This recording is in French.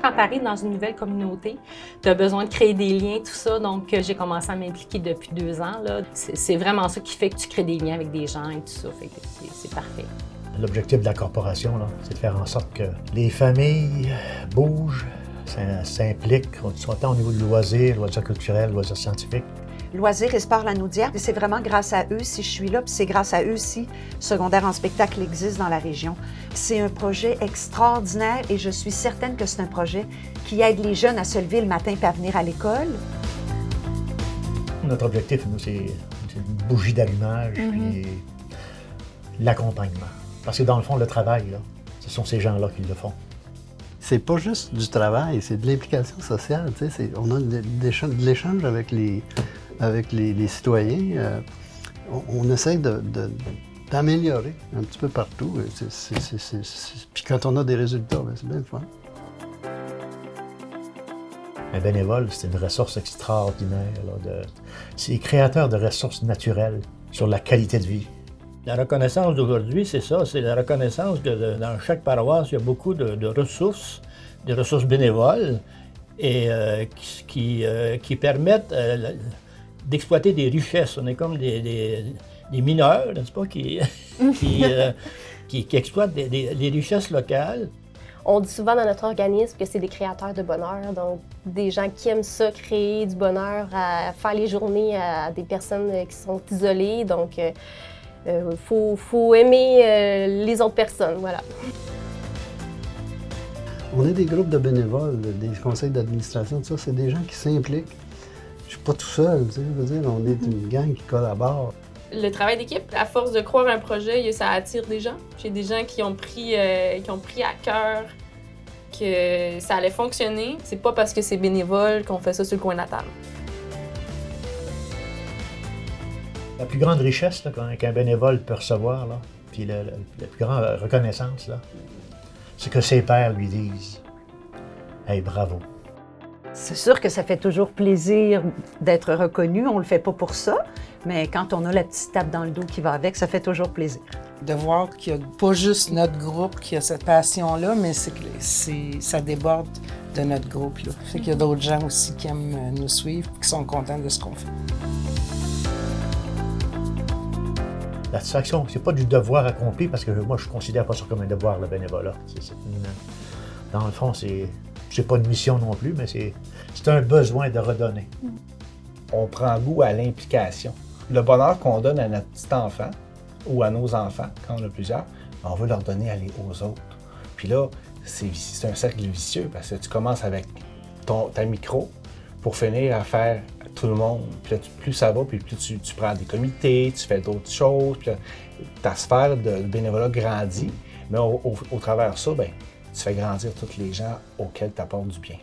Quand tu arrives dans une nouvelle communauté, tu as besoin de créer des liens, tout ça. Donc, j'ai commencé à m'impliquer depuis 2 ans. C'est vraiment ça qui fait que tu crées des liens avec des gens et tout ça. Fait que c'est parfait. L'objectif de la corporation, là, c'est de faire en sorte que les familles bougent, s'impliquent, autant au niveau du loisir culturel, loisir scientifique. Loisirs et sport La Naudière, c'est vraiment grâce à eux si je suis là, puis c'est grâce à eux si Secondaire en spectacle existe dans la région. C'est un projet extraordinaire et je suis certaine que c'est un projet qui aide les jeunes à se lever le matin et à venir à l'école. Notre objectif, nous, c'est une bougie d'allumage et l'accompagnement. Parce que dans le fond, le travail, là, ce sont ces gens-là qui le font. C'est pas juste du travail, c'est de l'implication sociale. On a de l'échange avec les citoyens. On essaie d'améliorer un petit peu partout. Puis quand on a des résultats, c'est bien le fun. Un bénévole, c'est une ressource extraordinaire. C'est créateur de ressources naturelles sur la qualité de vie. La reconnaissance d'aujourd'hui, c'est ça, c'est la reconnaissance que dans chaque paroisse, il y a beaucoup de ressources, des ressources bénévoles, et qui permettent d'exploiter des richesses. On est comme des mineurs, n'est-ce pas, qui exploitent les richesses locales. On dit souvent dans notre organisme que c'est des créateurs de bonheur, donc des gens qui aiment ça, créer du bonheur, à faire les journées à des personnes qui sont isolées. Donc, faut aimer les autres personnes, voilà. On est des groupes de bénévoles, des conseils d'administration, tout ça, c'est des gens qui s'impliquent. Je suis pas tout seul, tu sais, je veux dire, on est une gang qui collabore. Le travail d'équipe, à force de croire un projet, ça attire des gens. J'ai des gens qui ont pris à cœur que ça allait fonctionner. C'est pas parce que c'est bénévole qu'on fait ça sur le coin de la table. La plus grande richesse qu'un bénévole peut recevoir, là, puis la plus grande reconnaissance, là, c'est que ses pairs lui disent « Hey, bravo ». C'est sûr que ça fait toujours plaisir d'être reconnu, on le fait pas pour ça, mais quand on a la petite tape dans le dos qui va avec, ça fait toujours plaisir. De voir qu'il n'y a pas juste notre groupe qui a cette passion-là, mais ça déborde de notre groupe-là. Fait qu'il y a d'autres gens aussi qui aiment nous suivre et qui sont contents de ce qu'on fait. La satisfaction, c'est pas du devoir accompli, parce que moi, je ne considère pas ça comme un devoir, le bénévolat. Dans le fond, c'est pas une mission non plus, mais c'est un besoin de redonner. On prend goût à l'implication. Le bonheur qu'on donne à notre petit enfant ou à nos enfants, quand on a plusieurs, on veut leur donner aux autres. Puis là, c'est un cercle vicieux, parce que tu commences avec ta micro pour finir à faire tout le monde. Puis là, plus ça va, puis plus tu prends des comités, tu fais d'autres choses, puis là, ta sphère de bénévolat grandit. Mais au travers de ça, tu fais grandir tous les gens auxquels tu apportes du bien.